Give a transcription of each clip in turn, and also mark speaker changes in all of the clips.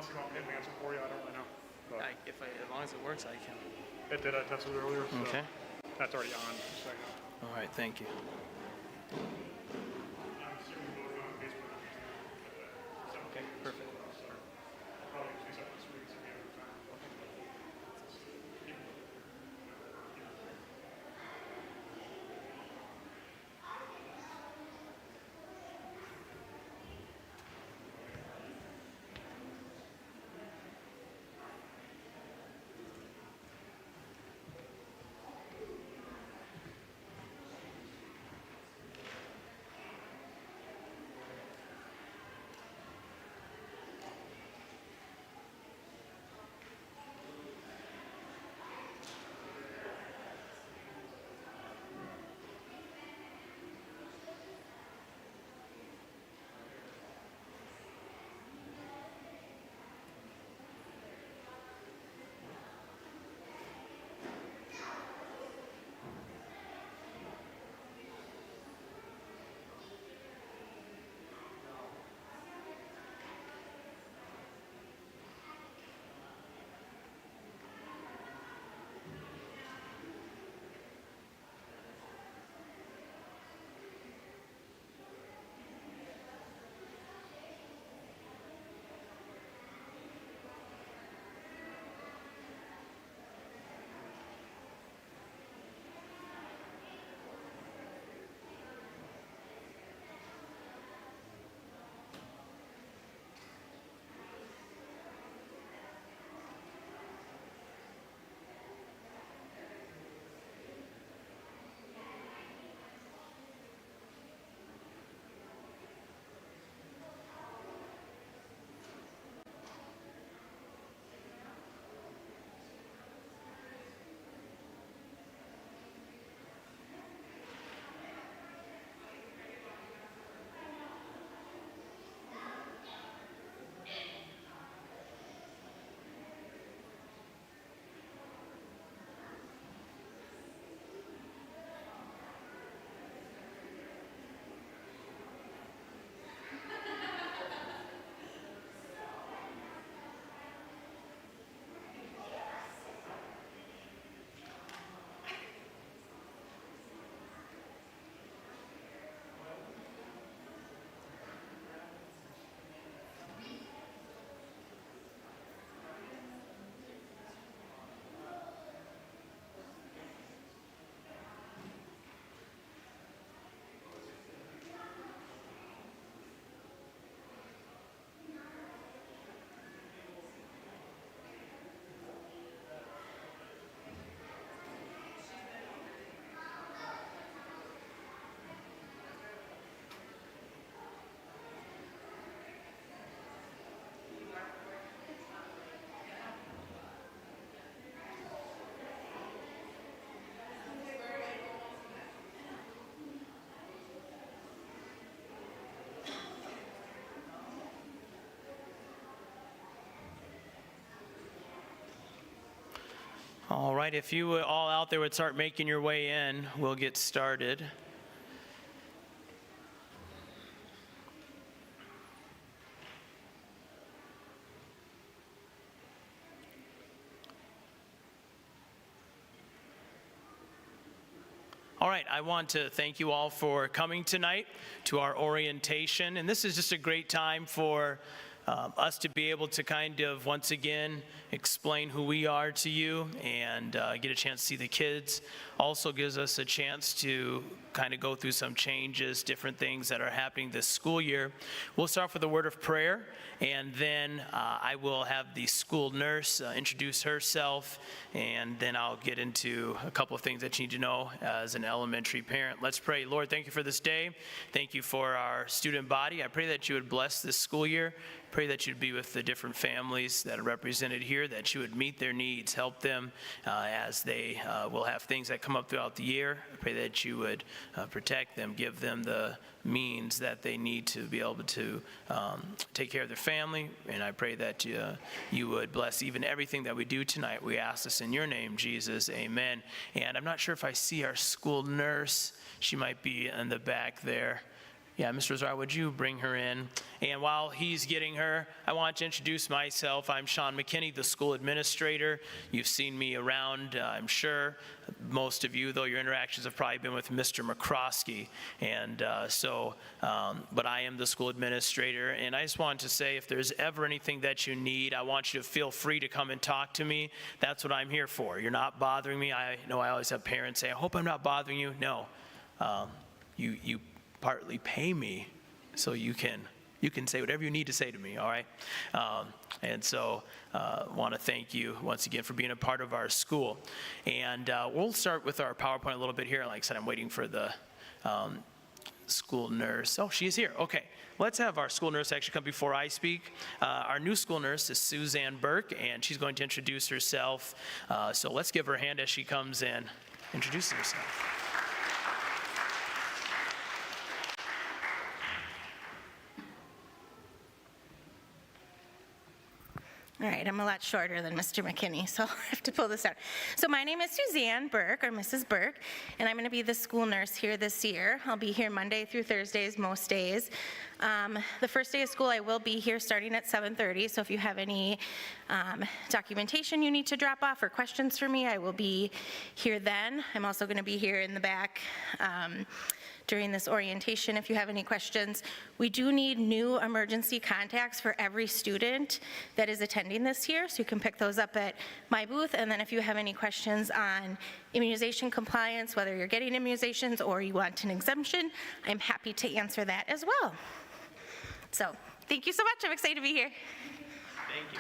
Speaker 1: unless you want me to answer for you, I don't really know. But
Speaker 2: As long as it works, I can.
Speaker 1: it did. I tested it earlier, so
Speaker 2: Okay.
Speaker 1: that's already on. Just a second.
Speaker 2: All right, thank you.
Speaker 1: I'm assuming we'll go on Facebook.
Speaker 2: Okay, perfect.
Speaker 1: Probably 2 separate screens if you have time.
Speaker 2: All right, if you all out there would start making your way in, we'll get started. All right, I want to thank you all for coming tonight to our orientation. And this is just a great time for us to be able to kind of once again explain who we are to you and get a chance to see the kids. Also gives us a chance to kind of go through some changes, different things that are happening this school year. We'll start with a word of prayer, and then I will have the school nurse introduce herself, and then I'll get into a couple of things that you need to know as an elementary parent. Let's pray. Lord, thank you for this day. Thank you for our student body. I pray that you would bless this school year. Pray that you'd be with the different families that are represented here, that you would meet their needs, help them as they will have things that come up throughout the year. I pray that you would protect them, give them the means that they need to be able to take care of their family. And I pray that you would bless even everything that we do tonight. We ask this in your name, Jesus. Amen. And I'm not sure if I see our school nurse. She might be in the back there. Yeah, Mr. Zara, would you bring her in? And while he's getting her, I want to introduce myself. I'm Sean McKinney, the school administrator. You've seen me around, I'm sure. Most of you, though, your interactions have probably been with Mr. McCroskey. And but I am the school administrator. And I just wanted to say, if there's ever anything that you need, I want you to feel free to come and talk to me. That's what I'm here for. You're not bothering me. I know I always have parents say, I hope I'm not bothering you. No, you partly pay me so you can say whatever you need to say to me, all right? And so want to thank you once again for being a part of our school. And we'll start with our PowerPoint a little bit here. Like I said, I'm waiting for the school nurse. Oh, she is here. Okay. Let's have our school nurse actually come before I speak. Our new school nurse is Suzanne Burke, and she's going to introduce herself. So let's give her a hand as she comes in, introduces herself.
Speaker 3: All right, I'm a lot shorter than Mr. McKinney, so I have to pull this out. So my name is Suzanne Burke, or Mrs. Burke, and I'm going to be the school nurse here this year. I'll be here Monday through Thursdays, most days. The first day of school, I will be here starting at 7:30, so if you have any documentation you need to drop off or questions for me, I will be here then. I'm also going to be here in the back during this orientation if you have any questions. We do need new emergency contacts for every student that is attending this year, so you can pick those up at my booth. And then if you have any questions on immunization compliance, whether you're getting immunizations or you want an exemption, I'm happy to answer that as well. So thank you so much. I'm excited to be here.
Speaker 2: Thank you.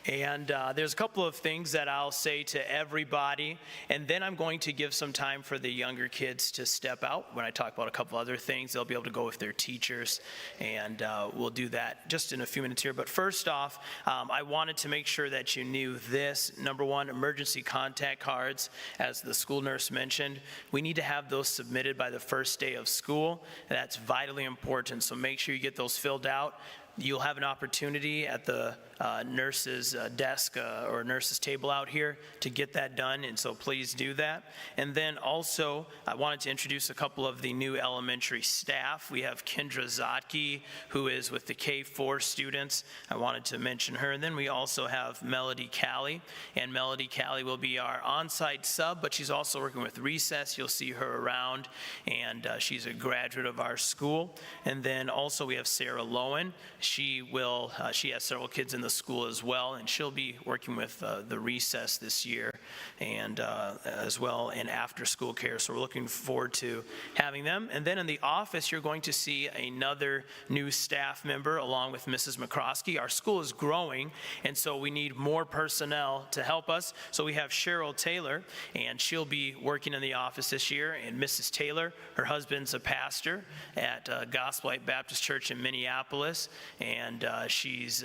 Speaker 2: And there's a couple of things that I'll say to everybody, and then I'm going to give some time for the younger kids to step out. When I talk about a couple other things, they'll be able to go with their teachers, and we'll do that just in a few minutes here. But first off, I wanted to make sure that you knew this. Number one, emergency contact cards, as the school nurse mentioned. We need to have those submitted by the first day of school. That's vitally important, so make sure you get those filled out. You'll have an opportunity at the nurse's desk or nurse's table out here to get that done, and so please do that. And then also, I wanted to introduce a couple of the new elementary staff. We have Kendra Zotke, who is with the K-4 students. I wanted to mention her. And then we also have Melody Callie, and Melody Callie will be our on-site sub, but she's also working with Recess. You'll see her around, and she's a graduate of our school. And then also we have Sarah Lowen. She has several kids in the school as well, and she'll be working with the Recess this year, and as well in after-school care. So we're looking forward to having them. And then in the office, you're going to see another new staff member along with Mrs. McCroskey. Our school is growing, and so we need more personnel to help us. So we have Cheryl Taylor, and she'll be working in the office this year. And Mrs. Taylor, her husband's a pastor at Gospel Light Baptist Church in Minneapolis. And she's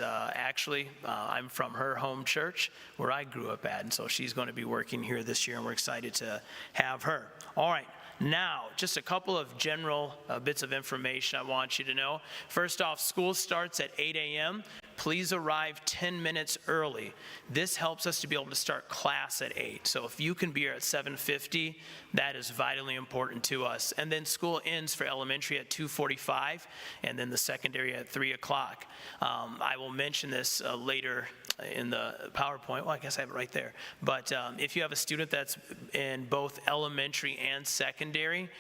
Speaker 2: I'm from her home church where I grew up at, and so she's going to be working here this year, and we're excited to have her. All right. Now, just a couple of general bits of information I want you to know. First off, school starts at 8 a.m. Please arrive 10 minutes early. This helps us to be able to start class at 8. So if you can be here at 7:50, that is vitally important to us. And then school ends for elementary at 2:45, and then the secondary at 3 o'clock. I will mention this later in the PowerPoint. Well, I guess I have it right there. But if you have a student that's in both elementary and secondary,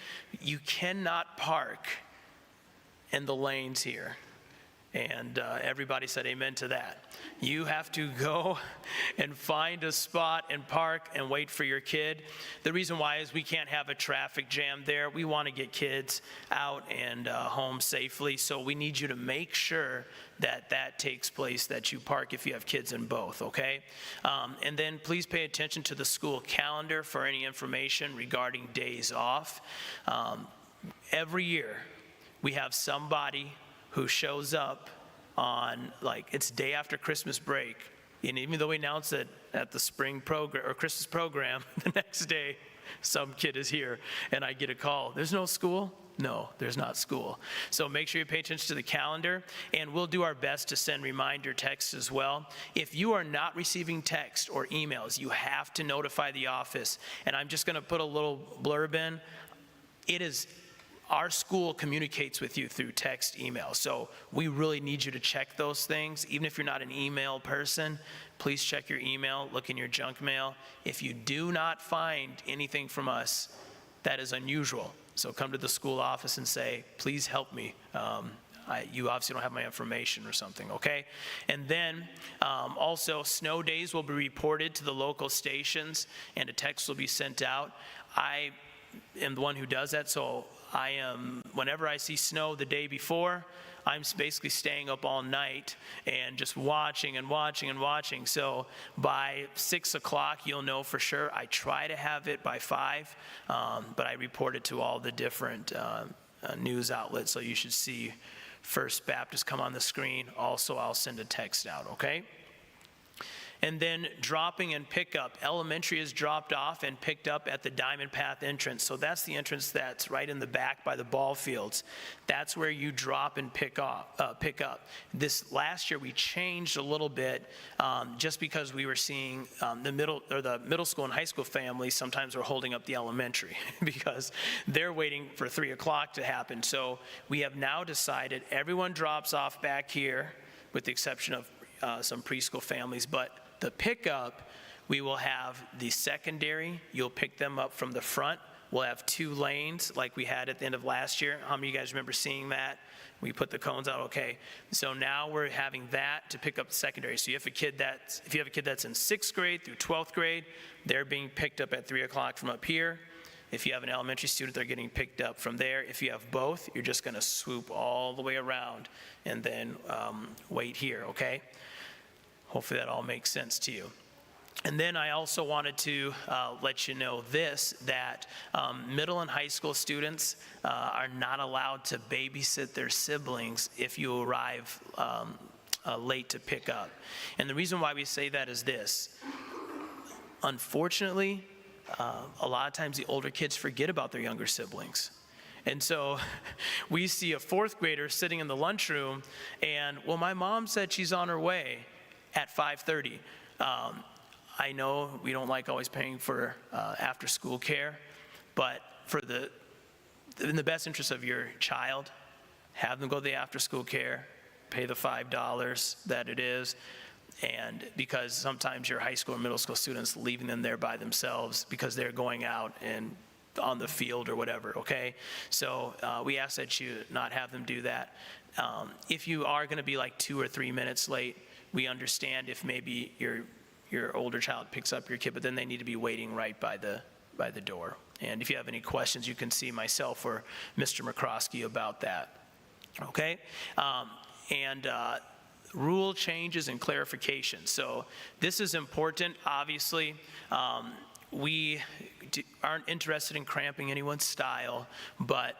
Speaker 2: you cannot park in the lanes here. And everybody said amen to that. You have to go and find a spot and park and wait for your kid. The reason why is we can't have a traffic jam there. We want to get kids out and home safely, so we need you to make sure that that takes place, that you park if you have kids in both, okay? And then please pay attention to the school calendar for any information regarding days off. Every year, we have somebody who shows up on, like, it's day after Christmas break, and even though we announce it at the spring program or Christmas program, the next day some kid is here and I get a call, there's no school. No, there's not school. So make sure you pay attention to the calendar, and we'll do our best to send reminder texts as well. If you are not receiving text or emails, you have to notify the office. And I'm just going to put a little blurb in. It is our school communicates with you through text, email. So we really need you to check those things. Even if you're not an email person, please check your email, look in your junk mail. If you do not find anything from us, that is unusual. So come to the school office and say, please help me. You obviously don't have my information or something, okay? And then also snow days will be reported to the local stations and a text will be sent out. I am the one who does that, so whenever I see snow the day before, I'm basically staying up all night and just watching and watching and watching. So by 6 o'clock, you'll know for sure. I try to have it by 5, but I report it to all the different news outlets. So you should see First Baptist come on the screen. Also, I'll send a text out, okay? And then dropping and pickup. Elementary is dropped off and picked up at the Diamond Path entrance. So that's the entrance that's right in the back by the ball fields. That's where you drop and pick up. This last year we changed a little bit just because we were seeing the middle school and high school families sometimes were holding up the elementary because they're waiting for 3 o'clock to happen. So we have now decided everyone drops off back here with the exception of some preschool families, but the pickup, we will have the secondary. You'll pick them up from the front. We'll have 2 lanes like we had at the end of last year. How many of you guys remember seeing that? We put the cones out, okay. So now we're having that to pick up the secondary. So if you have a kid that's in 6th grade through 12th grade, they're being picked up at 3 o'clock from up here. If you have an elementary student, they're getting picked up from there. If you have both, you're just gonna swoop all the way around and then wait here, okay? Hopefully that all makes sense to you. And then I also wanted to let you know that middle and high school students are not allowed to babysit their siblings if you arrive late to pick up. And the reason why we say that is this. Unfortunately, a lot of times the older kids forget about their younger siblings. And so we see a 4th grader sitting in the lunchroom and, well, my mom said she's on her way at 5:30. I know we don't like always paying for after-school care, but in the best interest of your child, have them go to the after-school care, pay the $5 that it is, and because sometimes your high school or middle school students leaving them there by themselves because they're going out and on the field or whatever, okay? So we ask that you not have them do that. If you are gonna be like 2 or 3 minutes late, we understand if maybe your older child picks up your kid, but then they need to be waiting right by the door. And if you have any questions, you can see myself or Mr. McCroskey about that, okay? Rule changes and clarification. So this is important, obviously. We aren't interested in cramping anyone's style, but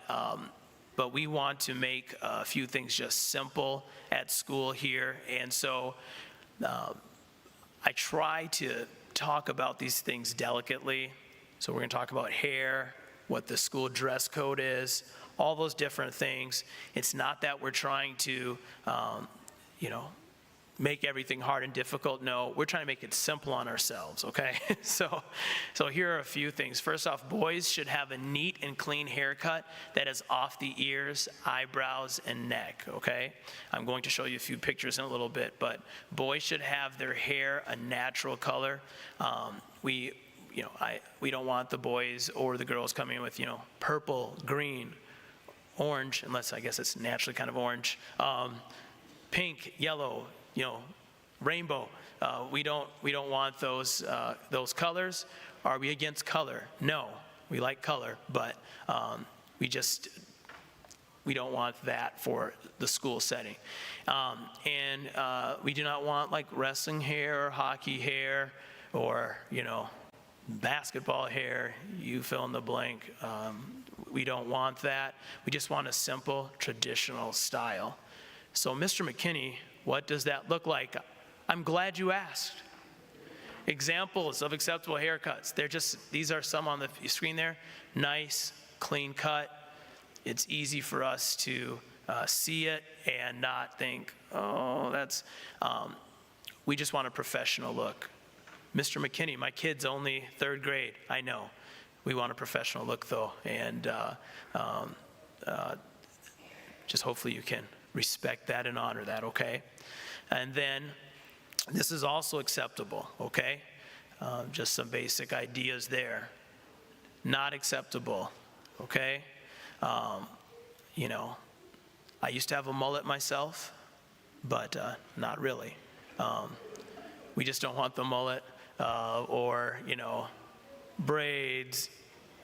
Speaker 2: we want to make a few things just simple at school here. And so I try to talk about these things delicately. So we're going to talk about hair, what the school dress code is, all those different things. It's not that we're trying to, make everything hard and difficult. No, we're trying to make it simple on ourselves, okay? So here are a few things. First off, boys should have a neat and clean haircut that is off the ears, eyebrows, and neck, okay? I'm going to show you a few pictures in a little bit, but boys should have their hair a natural color. We don't want the boys or the girls coming in with, purple, green, orange, unless I guess it's naturally kind of orange, pink, yellow, rainbow. We don't want those colors. Are we against color? No, we like color, but we don't want that for the school setting. We do not want like wrestling hair or hockey hair or, basketball hair, you fill in the blank. We don't want that. We just want a simple, traditional style. So Mr. McKinney, what does that look like? I'm glad you asked. Examples of acceptable haircuts. These are some on the screen there. Nice, clean cut. it's easy for us to see it and not think, oh, that's, we just want a professional look. Mr. McKinney, my kid's only 3rd grade. I know. We want a professional look, though, and just hopefully you can respect that and honor that, okay? And then this is also acceptable, okay? Just some basic ideas there. Not acceptable, okay? You know, I used to have a mullet myself, but not really. We just don't want the mullet or, you know, braids,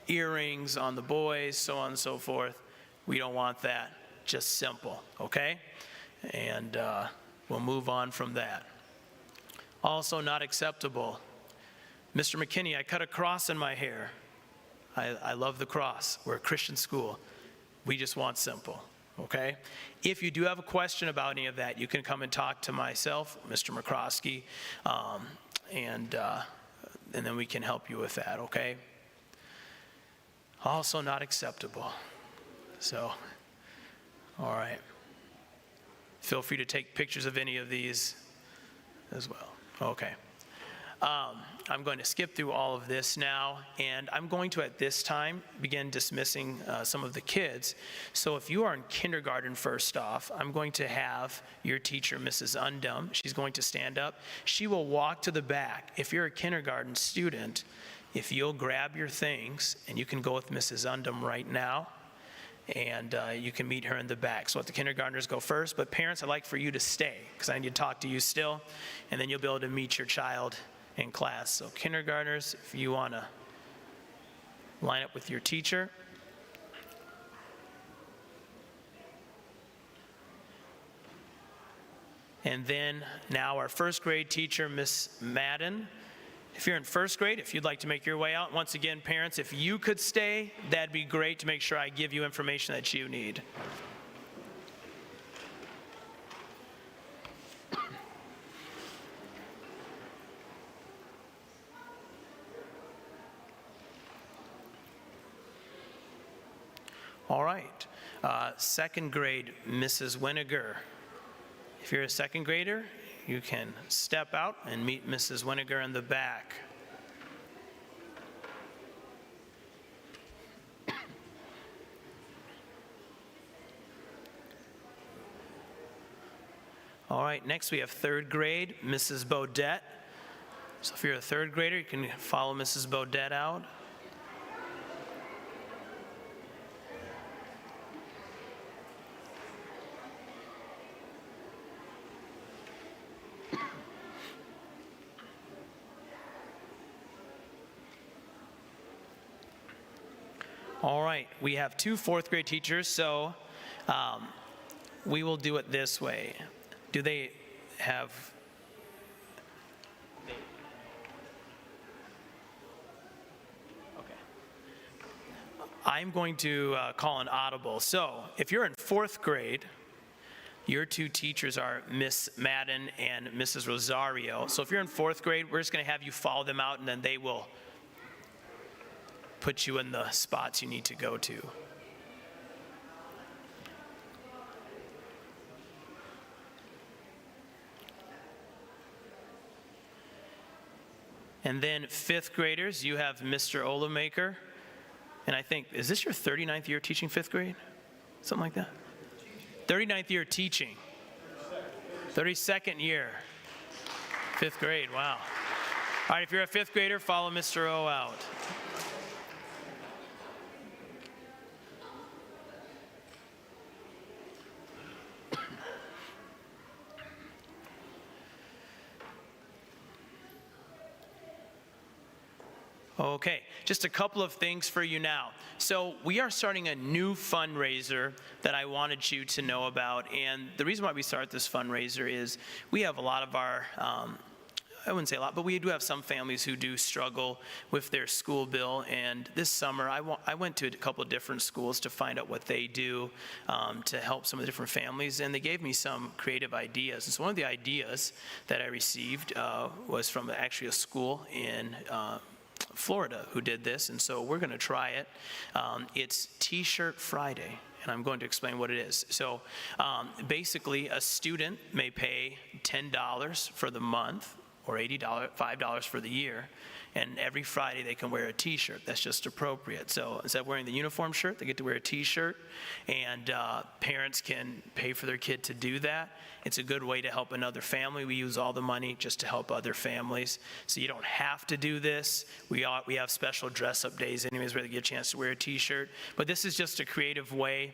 Speaker 2: earrings on the boys, so on and so forth. We don't want that. Just simple, okay? And we'll move on from that. Also not acceptable. Mr. McKinney, I cut a cross in my hair. I love the cross. We're a Christian school. We just want simple, okay? If you do have a question about any of that, you can come and talk to myself, Mr. McCroskey, and then we can help you with that, okay? Also not acceptable. So, all right. Feel free to take pictures of any of these as well. Okay. I'm going to skip through all of this now, and I'm going to, at this time, begin dismissing some of the kids. So if you are in kindergarten, first off, I'm going to have your teacher, Mrs. Undum. She's going to stand up. She will walk to the back. If you're a kindergarten student, if you'll grab your things, and you can go with Mrs. Undum right now, and you can meet her in the back. So let the kindergartners go first, but parents, I'd like for you to stay, because I need to talk to you still, and then you'll be able to meet your child in class. So kindergartners, if you want to line up with your teacher. And then now our 1st grade teacher, Miss Madden. If you're in 1st grade, if you'd like to make your way out, once again, parents, if you could stay, that'd be great to make sure I give you information that you need. All right, 2nd grade, Mrs. Winiger. If you're a 2nd grader, you can step out and meet Mrs. Winiger in the back. All right, next we have 3rd grade, Mrs. Bodette. So if you're a 3rd grader, you can follow Mrs. Bodette out. All right, we have 2 4th grade teachers, so we will do it this way. Do they have? Okay. I'm going to call an audible. So if you're in 4th grade, your 2 teachers are Miss Madden and Mrs. Rosario. So if you're in 4th grade, we're just going to have you follow them out, and then they will put you in the spots you need to go to. And then 5th graders, you have Mr. Olemaker. And I think, is this your 39th year teaching 5th grade? Something like that? 39th year teaching. 32nd year. 5th grade, wow. All right, if you're a 5th grader, follow Mr. O out. Okay, just a couple of things for you now. So we are starting a new fundraiser that I wanted you to know about. And the reason why we start this fundraiser is we have a lot of our, I wouldn't say a lot, but we do have some families who do struggle with their school bill. And this summer, I went to a couple of different schools to find out what they do to help some of the different families. And they gave me some creative ideas. And so one of the ideas that I received was from actually a school in Florida who did this, and so we're going to try it. It's T-shirt Friday, and I'm going to explain what it is. So basically, a student may pay $10 for the month or $5 for the year, and every Friday they can wear a T-shirt. That's just appropriate. So instead of wearing the uniform shirt, they get to wear a T-shirt, and parents can pay for their kid to do that. It's a good way to help another family. We use all the money just to help other families. So you don't have to do this. We have special dress-up days anyways where they get a chance to wear a T-shirt. But this is just a creative way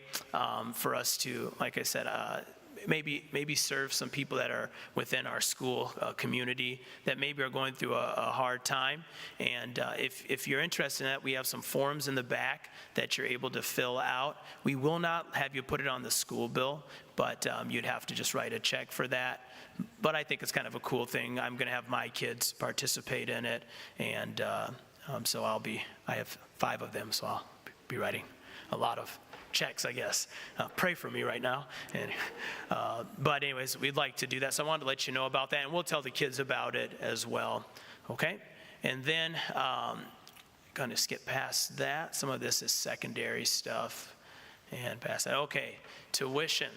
Speaker 2: for us to, like I said, maybe serve some people that are within our school community that maybe are going through a hard time. And if you're interested in that, we have some forms in the back that you're able to fill out. We will not have you put it on the school bill, but you'd have to just write a check for that. But I think it's kind of a cool thing. I'm going to have my kids participate in it, and so I have 5 of them, so I'll be writing a lot of checks, I guess. Pray for me right now. And, but anyways, we'd like to do that. So I wanted to let you know about that, and we'll tell the kids about it as well. Okay? And then, going to skip past that. Some of this is secondary stuff. And past that. Okay, tuition.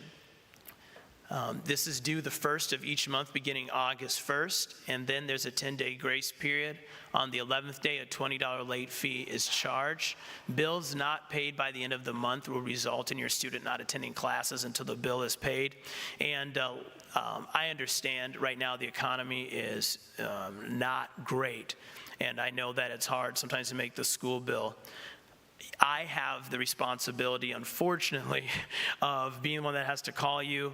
Speaker 2: This is due the first of each month beginning August 1st, and then there's a 10-day grace period. On the 11th day, a $20 late fee is charged. Bills not paid by the end of the month will result in your student not attending classes until the bill is paid. And I understand right now the economy is not great, and I know that it's hard sometimes to make the school bill. I have the responsibility, unfortunately, of being one that has to call you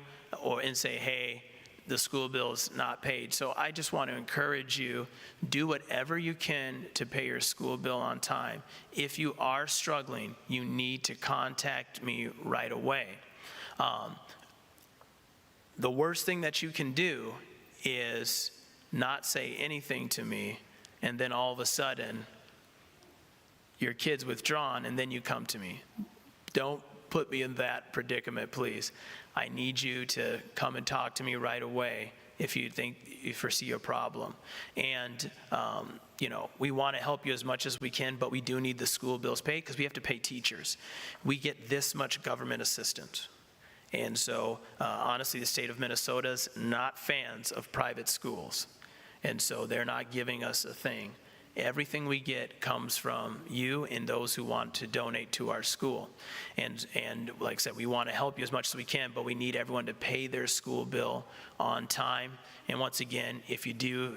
Speaker 2: and say, hey, the school bill is not paid. So I just want to encourage you, do whatever you can to pay your school bill on time. If you are struggling, you need to contact me right away. The worst thing that you can do is not say anything to me, and then all of a sudden, your kid's withdrawn, and then you come to me. Don't put me in that predicament, please. I need you to come and talk to me right away if you think you foresee a problem. And, we want to help you as much as we can, but we do need the school bills paid because we have to pay teachers. We get this much government assistance. And so, honestly, the state of Minnesota is not fans of private schools. And so they're not giving us a thing. Everything we get comes from you and those who want to donate to our school. And like I said, we want to help you as much as we can, but we need everyone to pay their school bill on time. And once again, if you do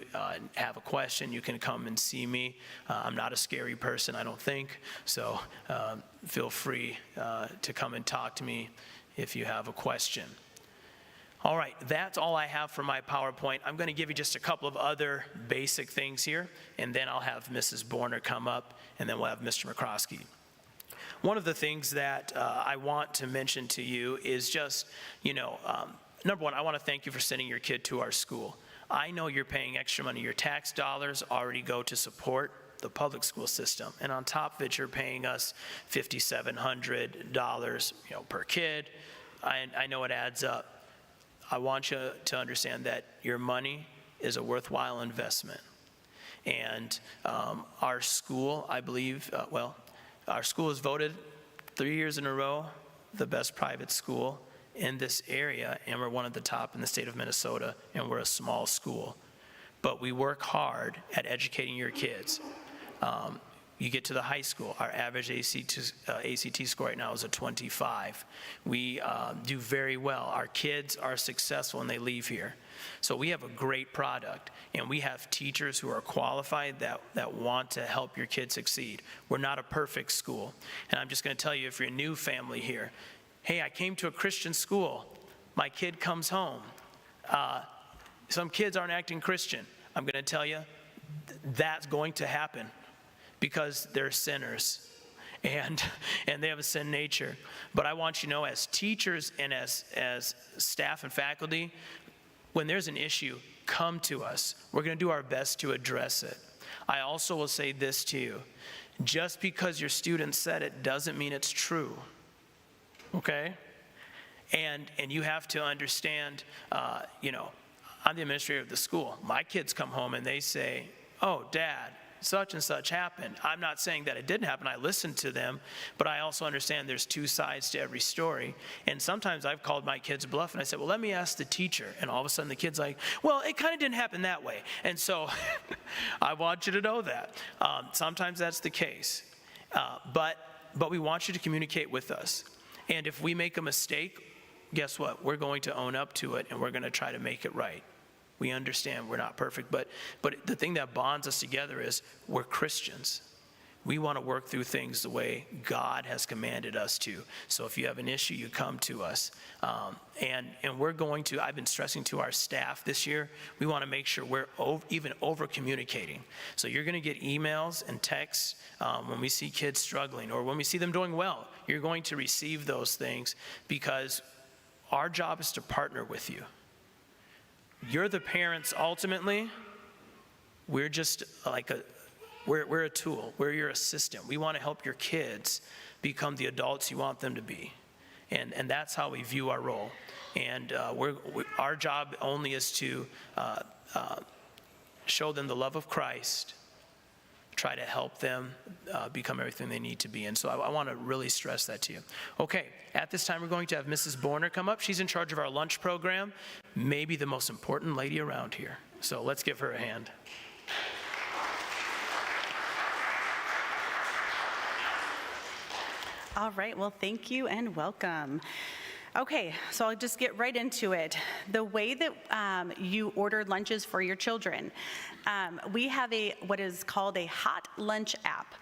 Speaker 2: have a question, you can come and see me. I'm not a scary person, I don't think. So feel free to come and talk to me if you have a question. All right, that's all I have for my PowerPoint. I'm going to give you just a couple of other basic things here, and then I'll have Mrs. Borner come up, and then we'll have Mr. McCroskey. One of the things that I want to mention to you is just, number one, I want to thank you for sending your kid to our school. I know you're paying extra money. Your tax dollars already go to support the public school system, and on top of it, you're paying us $5,700, per kid. I know it adds up. I want you to understand that your money is a worthwhile investment. And our school, I believe, our school is voted 3 years in a row the best private school in this area, and we're one of the top in the state of Minnesota, and we're a small school. But we work hard at educating your kids. You get to the high school, our average ACT score right now is a 25. We do very well. Our kids are successful and they leave here. So we have a great product, and we have teachers who are qualified that want to help your kids succeed. We're not a perfect school. And I'm just going to tell you, if you're a new family here, hey, I came to a Christian school. My kid comes home. Some kids aren't acting Christian. I'm going to tell you, that's going to happen. Because they're sinners, and they have a sin nature. But I want you to know, as teachers and as staff and faculty, when there's an issue, come to us. We're going to do our best to address it. I also will say this to you. Just because your student said it doesn't mean it's true, okay? And you have to understand, I'm the administrator of the school. My kids come home and they say, oh, Dad, such and such happened. I'm not saying that it didn't happen. I listened to them, but I also understand there's two sides to every story. And sometimes I've called my kids bluff and I said, well, let me ask the teacher. And all of a sudden the kid's like, well, it kind of didn't happen that way. And so I want you to know that. Sometimes that's the case. But we want you to communicate with us. And if we make a mistake, guess what? We're going to own up to it and we're going to try to make it right. We understand we're not perfect, but the thing that bonds us together is we're Christians. We want to work through things the way God has commanded us to. So if you have an issue, you come to us. And we're going to, I've been stressing to our staff this year, we want to make sure we're even over-communicating. So you're going to get emails and texts when we see kids struggling or when we see them doing well. You're going to receive those things because our job is to partner with you. You're the parents ultimately. We're just like we're a tool. We're your assistant. We want to help your kids become the adults you want them to be. And that's how we view our role. And our job only is to show them the love of Christ, try to help them become everything they need to be. And so I want to really stress that to you. Okay, at this time we're going to have Mrs. Borner come up. She's in charge of our lunch program, maybe the most important lady around here. So let's give her a hand.
Speaker 4: All right, well, thank you and welcome. Okay, so I'll just get right into it. The way that you order lunches for your children, we have what is called a hot lunch app.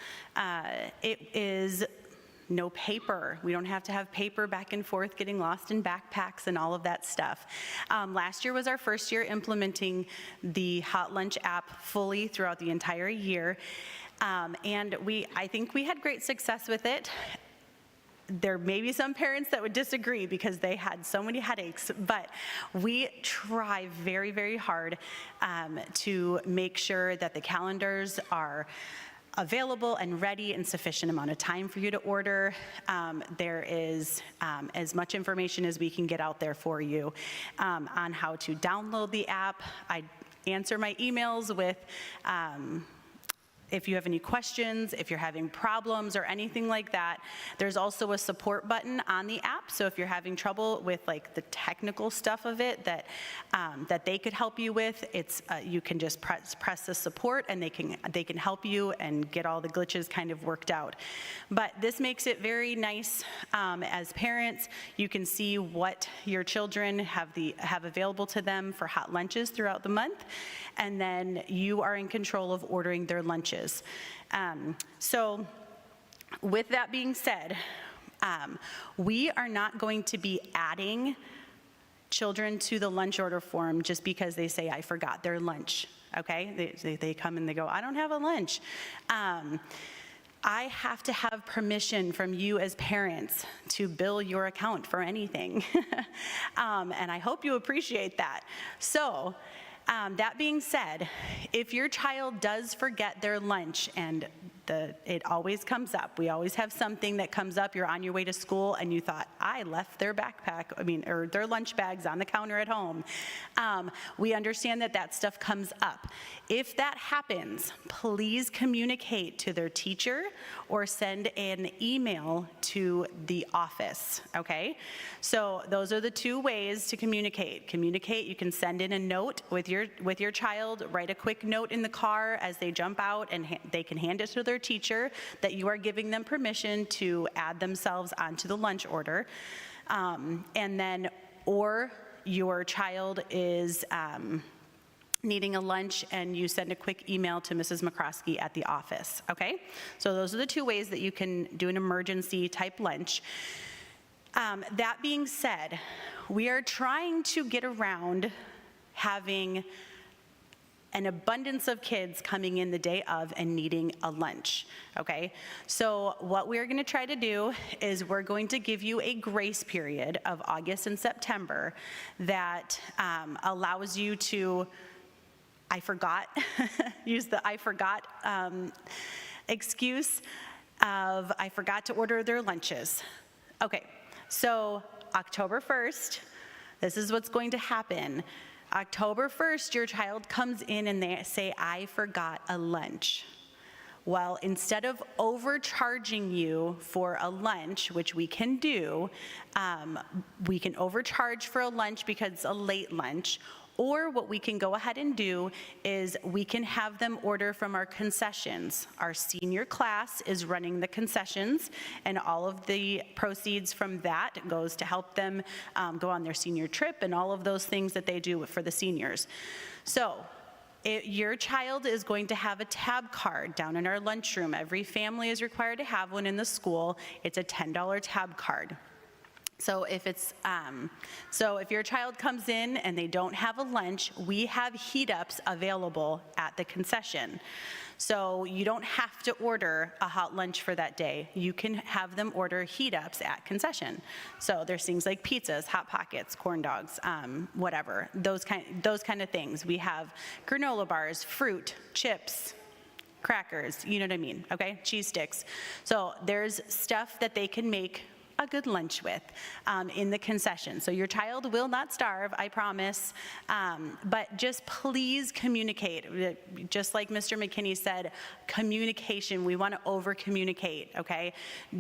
Speaker 4: It is no paper. We don't have to have paper back and forth getting lost in backpacks and all of that stuff. Last year was our first year implementing the hot lunch app fully throughout the entire year. And I think we had great success with it. There may be some parents that would disagree because they had so many headaches, but we try very, very hard to make sure that the calendars are available and ready in sufficient amount of time for you to order. There is as much information as we can get out there for you on how to download the app. I answer my emails with if you have any questions, if you're having problems or anything like that. There's also a support button on the app, so if you're having trouble with like the technical stuff of it that they could help you with, you can just press the support and they can help you and get all the glitches kind of worked out. But this makes it very nice as parents. You can see what your children have available to them for hot lunches throughout the month, and then you are in control of ordering their lunches. So with that being said, we are not going to be adding children to the lunch order form just because they say, I forgot their lunch, okay? They come and they go, I don't have a lunch. I have to have permission from you as parents to bill your account for anything. And I hope you appreciate that. So, that being said, if your child does forget their lunch, and it always comes up, we always have something that comes up, you're on your way to school and you thought, I left their or their lunch bags on the counter at home. We understand that stuff comes up. If that happens, please communicate to their teacher or send an email to the office, okay? So those are the two ways to communicate. You can send in a note with your child, write a quick note in the car as they jump out, and they can hand it to their teacher that you are giving them permission to add themselves onto the lunch order. And then, or your child is needing a lunch and you send a quick email to Mrs. McCroskey at the office, okay? So those are the two ways that you can do an emergency type lunch. That being said, we are trying to get around having an abundance of kids coming in the day of and needing a lunch, okay? So what we're gonna try to do is we're going to give you a grace period of August and September that allows you to, use the I forgot excuse of I forgot to order their lunches. Okay, so October 1st, this is what's going to happen. October 1st, your child comes in and they say, I forgot a lunch. Well, instead of overcharging you for a lunch, which we can do, we can overcharge for a lunch because it's a late lunch, or what we can go ahead and do is we can have them order from our concessions. Our senior class is running the concessions, and all of the proceeds from that goes to help them go on their senior trip and all of those things that they do for the seniors. So your child is going to have a tab card down in our lunchroom. Every family is required to have one in the school. It's a $10 tab card. So if your child comes in and they don't have a lunch, we have heat-ups available at the concession. So you don't have to order a hot lunch for that day. You can have them order heat-ups at concession. So there's things like pizzas, Hot Pockets, corn dogs, whatever, those kind of things. We have granola bars, fruit, chips, crackers, you know what I mean, okay? Cheese sticks. So there's stuff that they can make a good lunch with in the concession. So your child will not starve, I promise, but just please communicate. Just like Mr. McKinney said, communication, we want to over-communicate, okay?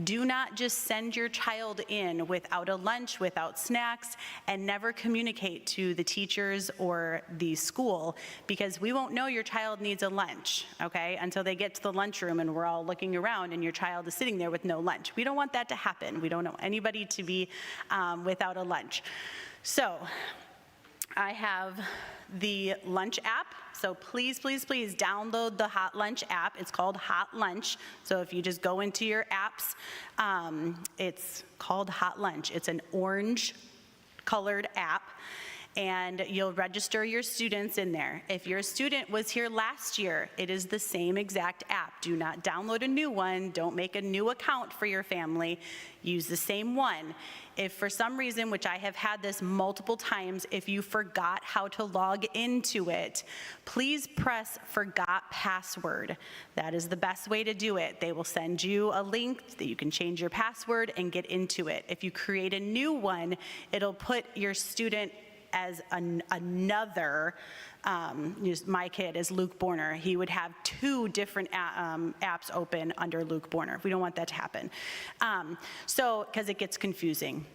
Speaker 4: Do not just send your child in without a lunch, without snacks, and never communicate to the teachers or the school, because we won't know your child needs a lunch, okay, until they get to the lunchroom and we're all looking around and your child is sitting there with no lunch. We don't want that to happen. We don't want anybody to be without a lunch. So I have the lunch app. So please, please, please download the Hot Lunch app. It's called Hot Lunch. So if you just go into your apps, it's called Hot Lunch. It's an orange colored app, and you'll register your students in there. If your student was here last year, it is the same exact app. Do not download a new one. Don't make a new account for your family. Use the same one. If for some reason, which I have had this multiple times, if you forgot how to log into it, please press forgot password. That is the best way to do it. They will send you a link that you can change your password and get into it. If you create a new one, it'll put your student as another, my kid is Luke Borner. He would have 2 different apps open under Luke Borner. We don't want that to happen. Because it gets confusing.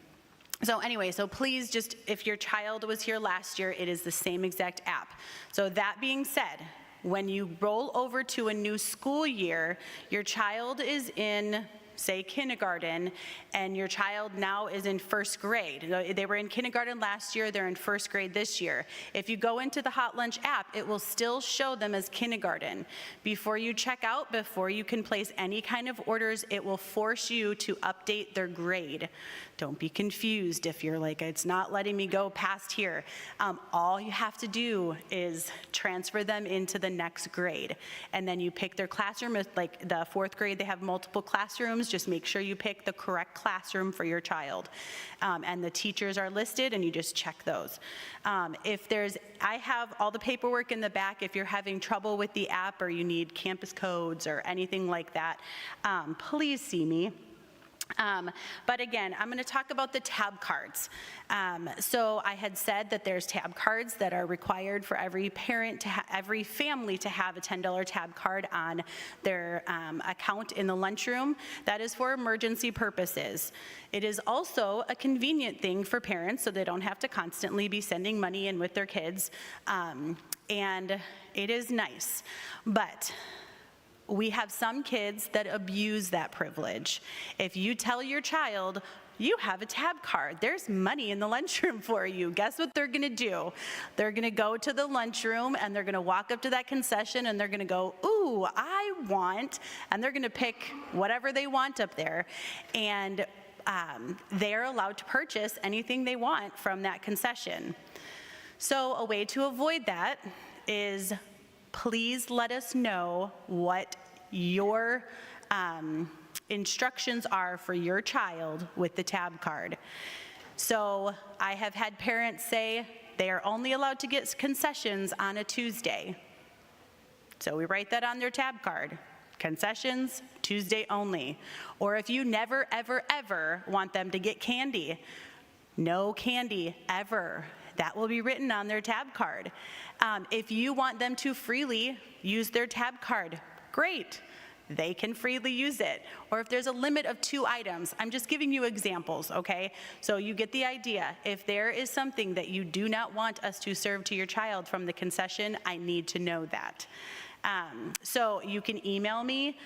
Speaker 4: So anyway, so please just, if your child was here last year, it is the same exact app. So that being said, when you roll over to a new school year, your child is in, say, kindergarten, and your child now is in 1st grade. They were in kindergarten last year, they're in 1st grade this year. If you go into the Hot Lunch app, it will still show them as kindergarten. Before you check out, before you can place any kind of orders, it will force you to update their grade. Don't be confused if you're like, it's not letting me go past here. All you have to do is transfer them into the next grade. And then you pick their classroom. Like the 4th grade, they have multiple classrooms. Just make sure you pick the correct classroom for your child. And the teachers are listed, and you just check those. I have all the paperwork in the back. If you're having trouble with the app or you need campus codes or anything like that, please see me. But again, I'm going to talk about the tab cards. So I had said that there's tab cards that are required for every parent, every family to have a $10 tab card on their account in the lunchroom. That is for emergency purposes. It is also a convenient thing for parents, so they don't have to constantly be sending money in with their kids. And it is nice. But we have some kids that abuse that privilege. If you tell your child, you have a tab card, there's money in the lunchroom for you, guess what they're gonna do? They're gonna go to the lunchroom and they're gonna walk up to that concession and they're gonna go, ooh, I want, and they're gonna pick whatever they want up there. And they're allowed to purchase anything they want from that concession. So a way to avoid that is, please let us know what your instructions are for your child with the tab card. So I have had parents say they are only allowed to get concessions on a Tuesday. So we write that on their tab card. Concessions, Tuesday only. Or if you never, ever, ever want them to get candy, no candy ever. That will be written on their tab card. If you want them to freely use their tab card, great. they can freely use it. Or if there's a limit of 2 items, I'm just giving you examples, okay? So you get the idea. If there is something that you do not want us to serve to your child from the concession, I need to know that. So you can email me.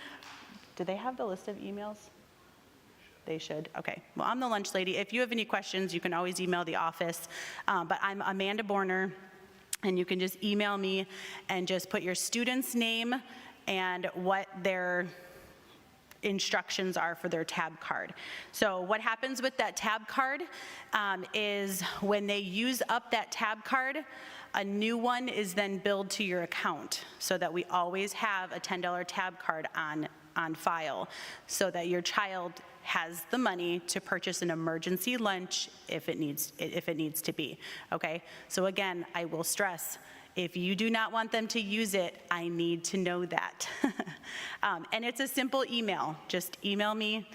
Speaker 4: Do they have the list of emails? They should, okay. Well, I'm the lunch lady. If you have any questions, you can always email the office. But I'm Amanda Borner, and you can just email me and just put your student's name and what their instructions are for their tab card. So what happens with that tab card is when they use up that tab card, a new one is then billed to your account so that we always have a $10 tab card on file so that your child has the money to purchase an emergency lunch if it needs to be, okay? So again, I will stress, if you do not want them to use it, I need to know that. And it's a simple email. Just email me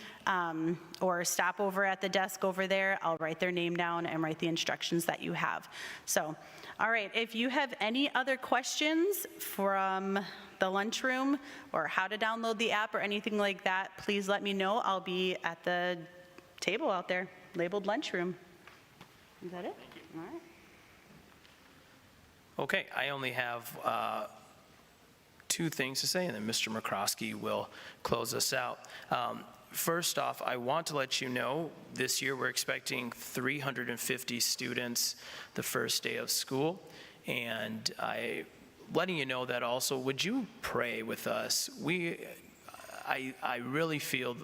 Speaker 4: or stop over at the desk over there. I'll write their name down and write the instructions that you have. So, all right, if you have any other questions from the lunchroom or how to download the app or anything like that, please let me know. I'll be at the table out there labeled lunchroom. Is that it? All right.
Speaker 2: Okay, I only have 2 things to say, and then Mr. McCroskey will close us out. First off, I want to let you know, this year we're expecting 350 students the first day of school, and letting you know that also, would you pray with us? I really feel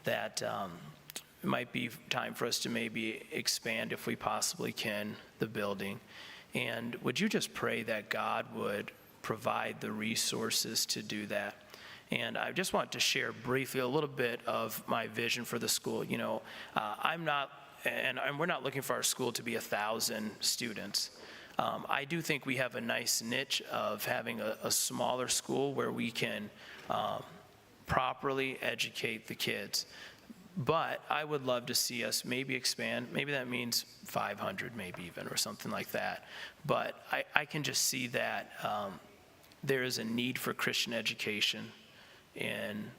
Speaker 2: that it might be time for us to maybe expand, if we possibly can, the building. And would you just pray that God would provide the resources to do that? And I just want to share briefly a little bit of my vision for the school. You know, I'm not, and we're not looking for our school to be 1,000 students. I do think we have a nice niche of having a smaller school where we can properly educate the kids. But I would love to see us maybe expand. Maybe that means 500, maybe even, or something like that. But I can just see that there is a need for Christian education. And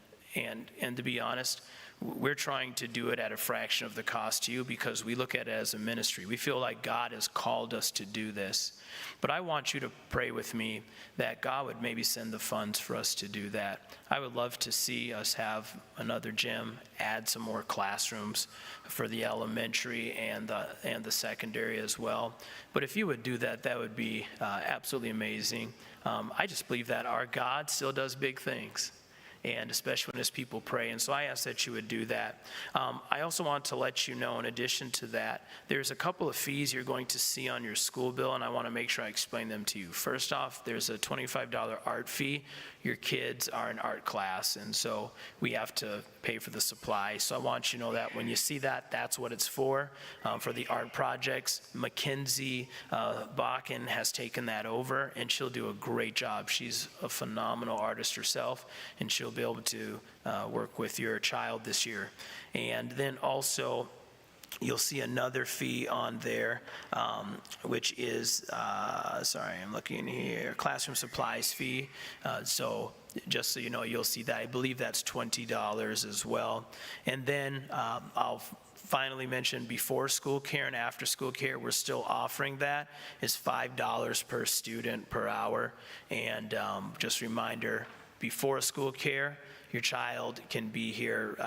Speaker 2: to be honest, we're trying to do it at a fraction of the cost to you because we look at it as a ministry. We feel like God has called us to do this. But I want you to pray with me that God would maybe send the funds for us to do that. I would love to see us have another gym, add some more classrooms for the elementary and the secondary as well. But if you would do that, that would be absolutely amazing. I just believe that our God still does big things, and especially when his people pray. And so I ask that you would do that. I also want to let you know, in addition to that, there's a couple of fees you're going to see on your school bill, and I want to make sure I explain them to you. First off, there's a $25 art fee. Your kids are in art class, and so we have to pay for the supply. So I want you to know that when you see that, that's what it's for the art projects. Mackenzie Bakken has taken that over, and she'll do a great job. She's a phenomenal artist herself, and she'll be able to work with your child this year. And then also, you'll see another fee on there, which is, sorry, I'm looking here, classroom supplies fee. So just so you know, you'll see that. I believe that's $20 as well. And then I'll finally mention before school care and after school care, we're still offering that. It's $5 per student per hour. And just a reminder, before school care, your child can be here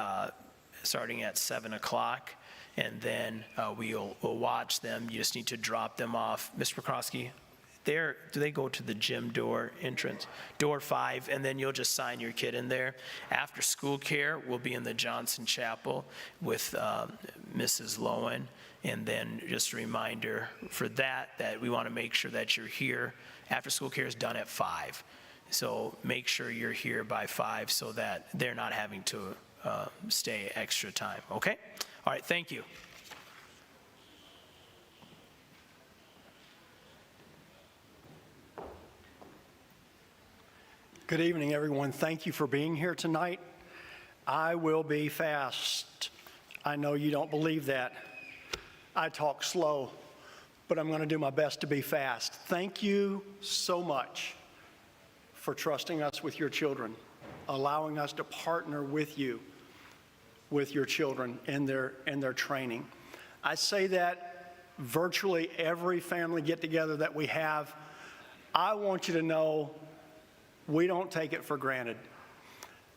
Speaker 2: starting at 7 o'clock. And then we'll watch them. You just need to drop them off. Mr. McCroskey, do they go to the gym door entrance? Door 5, and then you'll just sign your kid in there. After school care, we'll be in the Johnson Chapel with Mrs. Lowen. And then just a reminder for that we want to make sure that you're here. After school care is done at 5. So make sure you're here by 5 so that they're not having to stay extra time, okay? All right, thank you.
Speaker 5: Good evening, everyone. Thank you for being here tonight. I will be fast. I know you don't believe that. I talk slow, but I'm going to do my best to be fast. Thank you so much for trusting us with your children. allowing us to partner with you, with your children in their training. I say that virtually every family get-together that we have. I want you to know we don't take it for granted.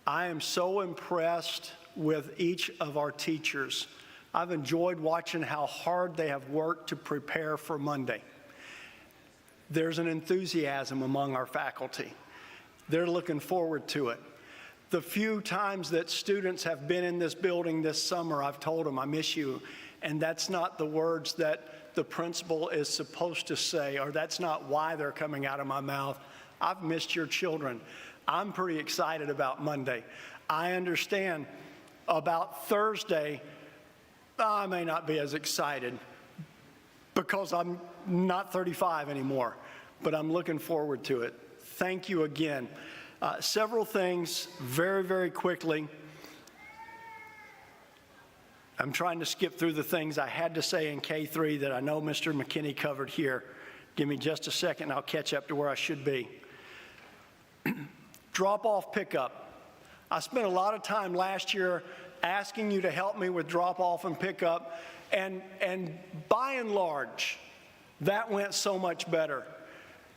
Speaker 5: I am so impressed with each of our teachers. I've enjoyed watching how hard they have worked to prepare for Monday. There's an enthusiasm among our faculty. They're looking forward to it. The few times that students have been in this building this summer, I've told them, I miss you. And that's not the words that the principal is supposed to say, or that's not why they're coming out of my mouth. I've missed your children. I'm pretty excited about Monday. I understand about Thursday, I may not be as excited because I'm not 35 anymore, but I'm looking forward to it. Thank you again. Several things very, very quickly. I'm trying to skip through the things I had to say in K3 that I know Mr. McKinney covered here. Give me just a second and I'll catch up to where I should be. Drop-off pickup. I spent a lot of time last year asking you to help me with drop-off and pickup, and by and large, that went so much better.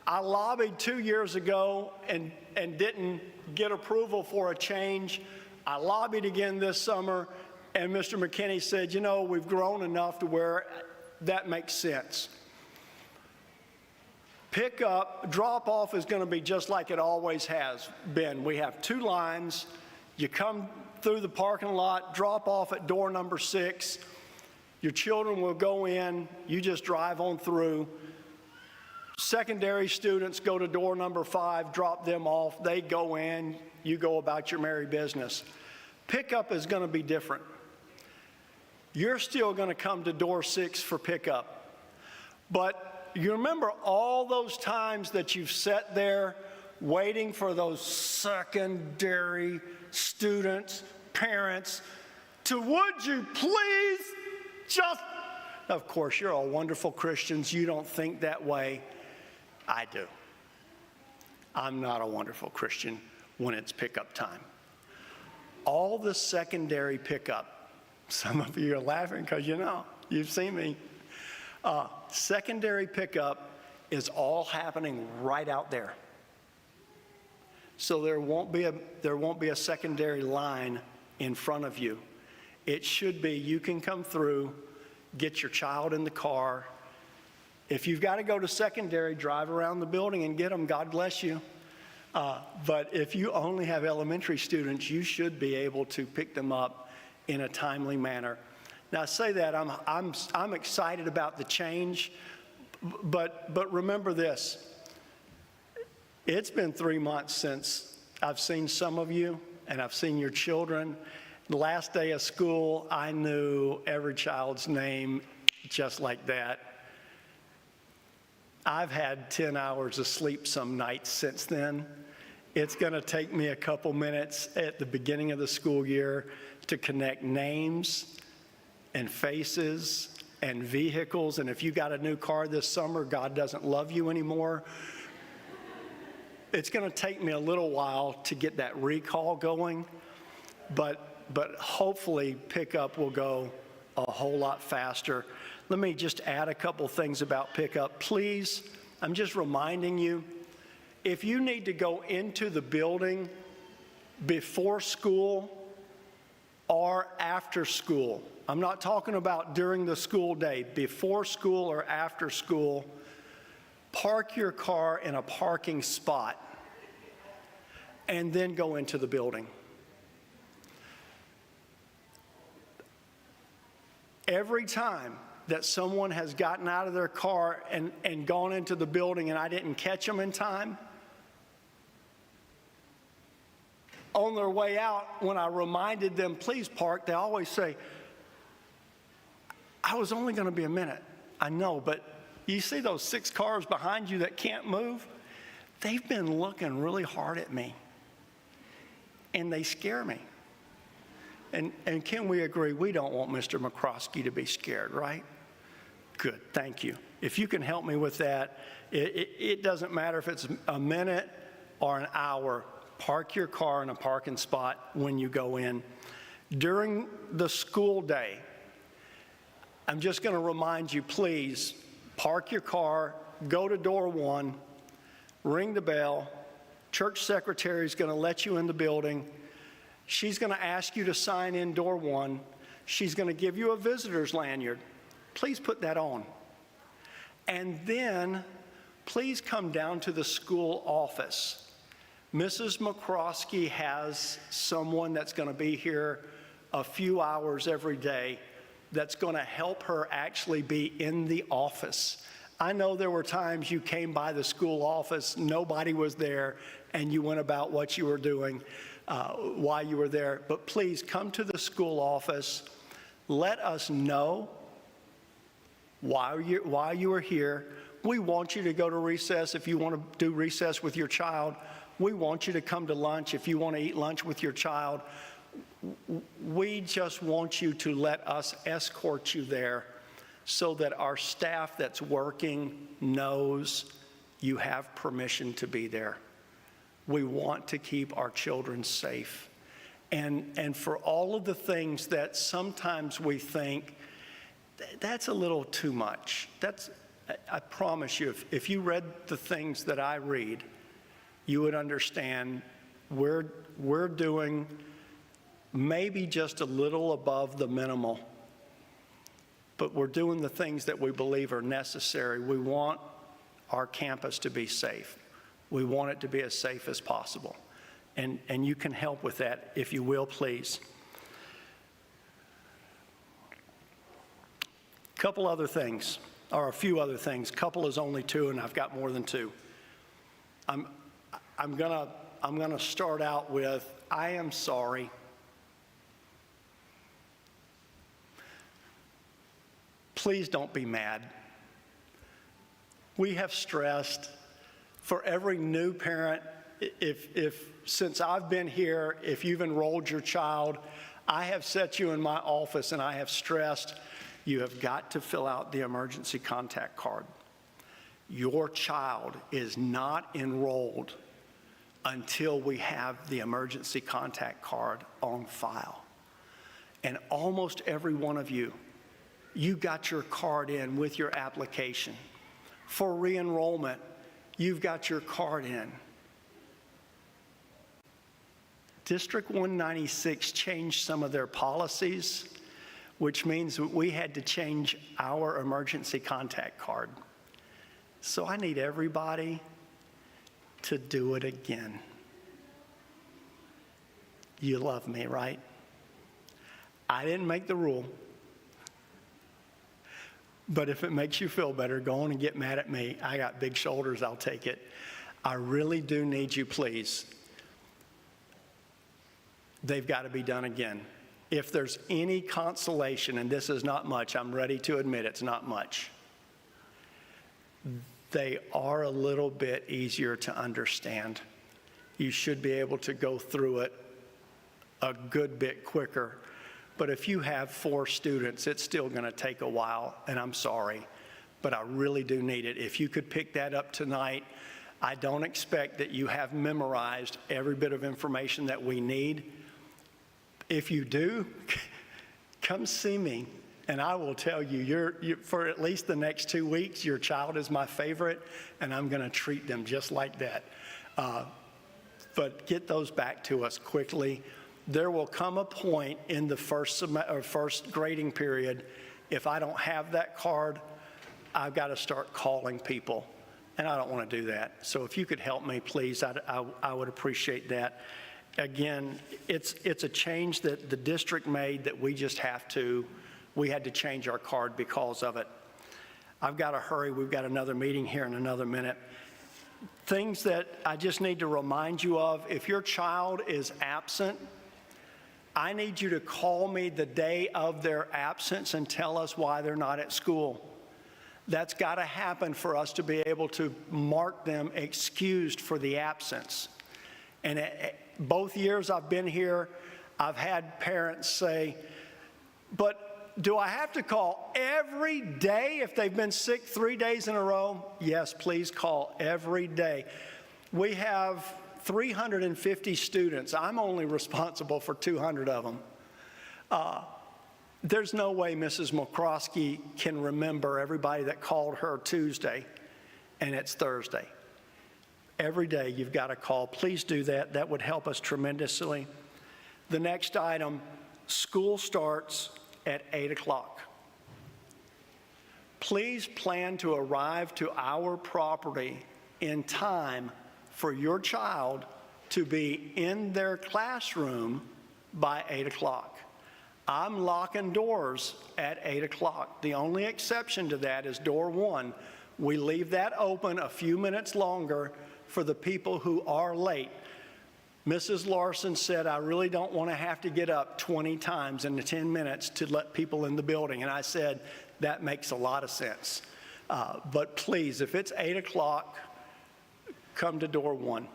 Speaker 5: I lobbied 2 years ago and didn't get approval for a change. I lobbied again this summer, and Mr. McKinney said, you know, we've grown enough to where that makes sense. Drop-off is going to be just like it always has been. We have 2 lines. You come through the parking lot, drop off at door number 6. Your children will go in. You just drive on through. Secondary students go to door number 5, drop them off. They go in. You go about your merry business. Pickup is going to be different. You're still going to come to door 6 for pickup. But you remember all those times that you've sat there waiting for those secondary students, parents, to would you please just, of course, you're all wonderful Christians. You don't think that way. I do. I'm not a wonderful Christian when it's pickup time. All the secondary pickup, some of you are laughing because you know, you've seen me. Secondary pickup is all happening right out there. So there won't be a secondary line in front of you. It should be you can come through, get your child in the car. If you've got to go to secondary, drive around the building and get them. God bless you. But if you only have elementary students, you should be able to pick them up in a timely manner. Now, I say that I'm excited about the change, but remember this. It's been 3 months since I've seen some of you, and I've seen your children. The last day of school, I knew every child's name just like that. I've had 10 hours of sleep some nights since then. It's going to take me a couple minutes at the beginning of the school year to connect names and faces and vehicles. And if you got a new car this summer, God doesn't love you anymore. It's going to take me a little while to get that recall going, but hopefully pickup will go a whole lot faster. Let me just add a couple things about pickup. Please, I'm just reminding you, if you need to go into the building before school or after school, I'm not talking about during the school day, before school or after school, park your car in a parking spot and then go into the building. Every time that someone has gotten out of their car and gone into the building and I didn't catch them in time, on their way out, when I reminded them, please park, they always say, I was only going to be a minute. I know, but you see those 6 cars behind you that can't move? They've been looking really hard at me, and they scare me. And can we agree, we don't want Mr. McCroskey to be scared, right? Good, thank you. If you can help me with that, it doesn't matter if it's a minute or an hour, Park your car in a parking spot when you go in. During the school day, I'm just going to remind you, please, park your car, go to door 1, ring the bell. Church secretary is going to let you in the building. She's going to ask you to sign in door 1. She's going to give you a visitor's lanyard. Please put that on. And then please come down to the school office. Mrs. McCroskey has someone that's going to be here a few hours every day that's going to help her actually be in the office. I know there were times you came by the school office, nobody was there, and you went about what you were doing while you were there. But please come to the school office. Let us know why you are here. We want you to go to recess if you want to do recess with your child. We want you to come to lunch if you want to eat lunch with your child. We just want you to let us escort you there so that our staff that's working knows you have permission to be there. We want to keep our children safe. And for all of the things that sometimes we think, that's a little too much. I promise you, if you read the things that I read, you would understand we're doing maybe just a little above the minimal, but we're doing the things that we believe are necessary. We want our campus to be safe. We want it to be as safe as possible. And you can help with that if you will, please. Couple other things, or a few other things. Couple is only 2, and I've got more than 2. I'm gonna start out with, I am sorry. Please don't be mad. We have stressed for every new parent, if since I've been here, if you've enrolled your child, I have set you in my office and I have stressed, you have got to fill out the emergency contact card. Your child is not enrolled until we have the emergency contact card on file. And almost every one of you got your card in with your application. For re-enrollment, you've got your card in. District 196 changed some of their policies, which means we had to change our emergency contact card. So I need everybody to do it again. You love me, right? I didn't make the rule. But if it makes you feel better, go on and get mad at me. I got big shoulders, I'll take it. I really do need you, please. They've got to be done again. If there's any consolation, and this is not much, I'm ready to admit it's not much. They are a little bit easier to understand. You should be able to go through it a good bit quicker. But if you have 4 students, it's still going to take a while, and I'm sorry, but I really do need it. If you could pick that up tonight, I don't expect that you have memorized every bit of information that we need. If you do, come see me, and I will tell you, for at least the next 2 weeks, your child is my favorite, and I'm going to treat them just like that. But get those back to us quickly. There will come a point in the first grading period, if I don't have that card, I've got to start calling people, and I don't want to do that. So if you could help me, please, I would appreciate that. Again, it's a change that the district made that we had to change our card because of it. I've got to hurry. We've got another meeting here in another minute. Things that I just need to remind you of, if your child is absent, I need you to call me the day of their absence and tell us why they're not at school. That's got to happen for us to be able to mark them excused for the absence. And both years I've been here, I've had parents say, but do I have to call every day if they've been sick 3 days in a row? Yes, please call every day. We have 350 students. I'm only responsible for 200 of them. There's no way Mrs. McCroskey can remember everybody that called her Tuesday, and it's Thursday. Every day you've got to call. Please do that. That would help us tremendously. The next item, school starts at 8 o'clock. Please plan to arrive to our property in time for your child to be in their classroom by 8 o'clock. I'm locking doors at 8 o'clock. The only exception to that is door 1. We leave that open a few minutes longer for the people who are late. Mrs. Larson said, I really don't want to have to get up 20 times in the 10 minutes to let people in the building. And I said, that makes a lot of sense. But please, if it's 8 o'clock, come to door 1.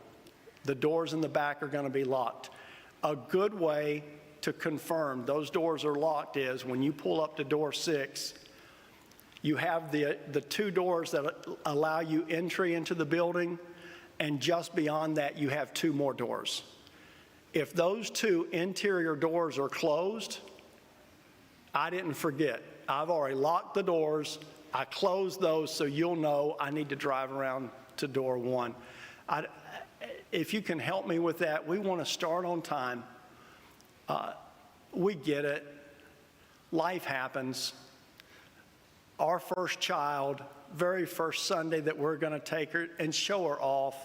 Speaker 5: The doors in the back are going to be locked. A good way to confirm those doors are locked is when you pull up to door 6, you have the 2 doors that allow you entry into the building, and just beyond that, you have 2 more doors. If those 2 interior doors are closed, I didn't forget. I've already locked the doors. I closed those so you'll know I need to drive around to door 1. If you can help me with that, we want to start on time. We get it. Life happens. Our first child, very first Sunday that we're going to take her and show her off,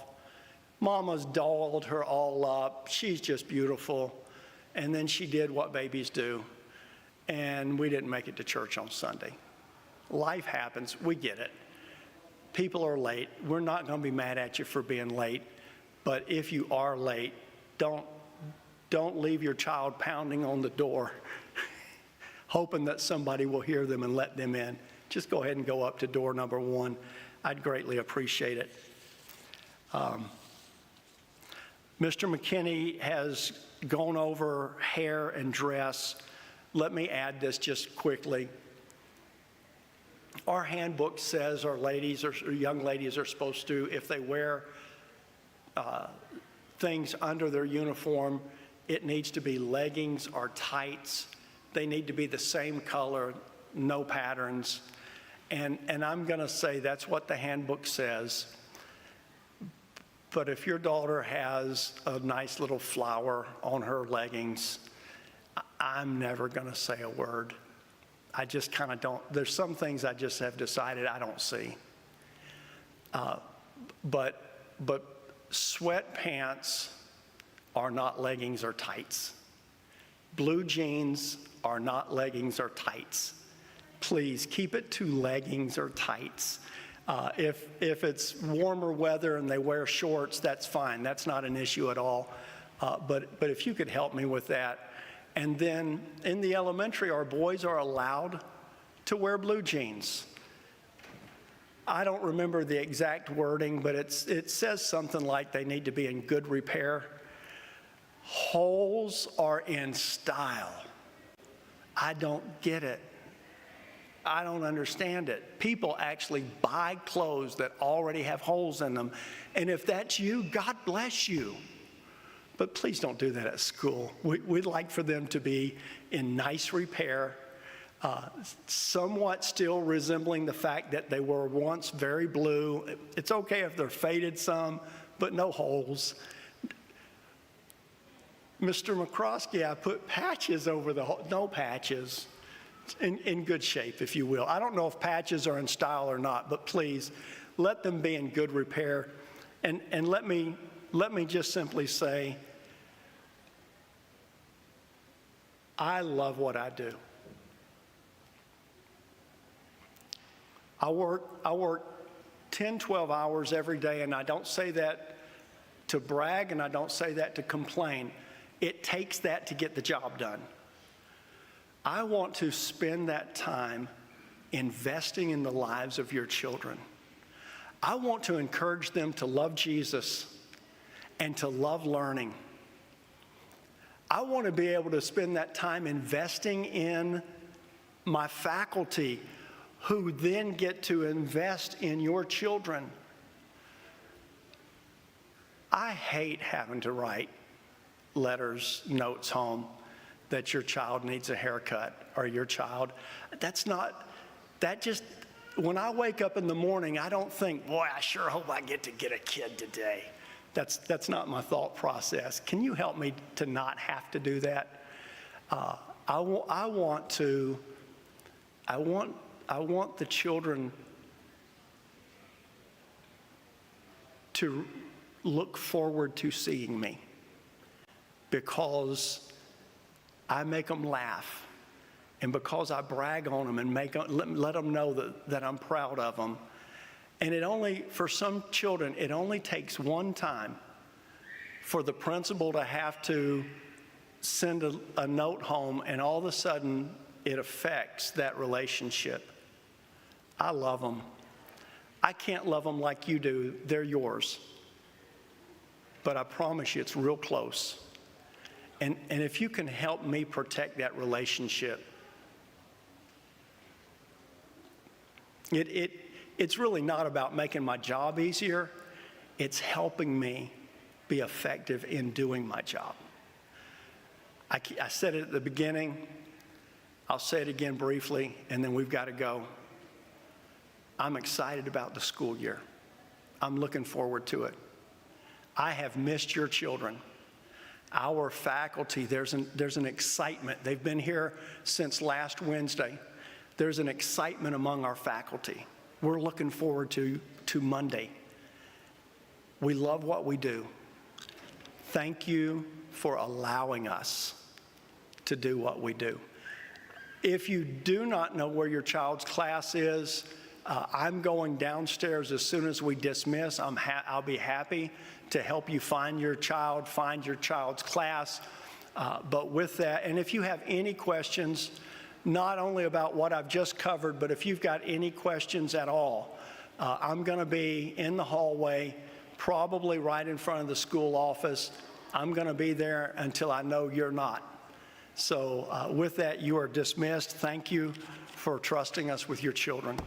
Speaker 5: Mama's dolled her all up. She's just beautiful. And then she did what babies do. And we didn't make it to church on Sunday. Life happens. We get it. People are late. We're not going to be mad at you for being late. But if you are late, don't leave your child pounding on the door, hoping that somebody will hear them and let them in. Just go ahead and go up to door number 1. I'd greatly appreciate it. Mr. McKinney has gone over hair and dress. Let me add this just quickly. Our handbook says our ladies or young ladies are supposed to, if they wear things under their uniform, it needs to be leggings or tights. They need to be the same color, no patterns. And I'm going to say that's what the handbook says. But if your daughter has a nice little flower on her leggings, I'm never going to say a word. I just kind of don't. There's some things I just have decided I don't see. But sweatpants are not leggings or tights. Blue jeans are not leggings or tights. Please keep it to leggings or tights. If it's warmer weather and they wear shorts, that's fine. That's not an issue at all. But if you could help me with that. And then in the elementary, our boys are allowed to wear blue jeans. I don't remember the exact wording, but it says something like they need to be in good repair. Holes are in style. I don't get it. I don't understand it. People actually buy clothes that already have holes in them. And if that's you, God bless you. But please don't do that at school. We'd like for them to be in nice repair, somewhat still resembling the fact that they were once very blue. It's okay if they're faded some, but no holes. Mr. McCroskey, I put patches over the hole. No patches. In good shape, if you will. I don't know if patches are in style or not, but please let them be in good repair. And let me just simply say, I love what I do. I work 10, 12 hours every day, and I don't say that to brag, and I don't say that to complain. It takes that to get the job done. I want to spend that time investing in the lives of your children. I want to encourage them to love Jesus and to love learning. I want to be able to spend that time investing in my faculty, who then get to invest in your children. I hate having to write letters, notes home that your child needs a haircut or your child. When I wake up in the morning, I don't think, boy, I sure hope I get to get a kid today. That's not my thought process. Can you help me to not have to do that? I want the children to look forward to seeing me because I make them laugh and because I brag on them and let them know that I'm proud of them. And for some children, it only takes one time for the principal to have to send a note home, and all of a sudden, it affects that relationship. I love them. I can't love them like you do. They're yours. But I promise you, it's real close. And if you can help me protect that relationship, it's really not about making my job easier. It's helping me be effective in doing my job. I said it at the beginning. I'll say it again briefly, and then we've got to go. I'm excited about the school year. I'm looking forward to it. I have missed your children. Our faculty, there's an excitement. They've been here since last Wednesday. There's an excitement among our faculty. We're looking forward to Monday. We love what we do. Thank you for allowing us to do what we do. If you do not know where your child's class is, I'm going downstairs as soon as we dismiss. I'll be happy to help you find your child's class. But with that, and if you have any questions, not only about what I've just covered, but if you've got any questions at all, I'm going to be in the hallway, probably right in front of the school office. I'm going to be there until I know you're not. So with that, you are dismissed. Thank you for trusting us with your children.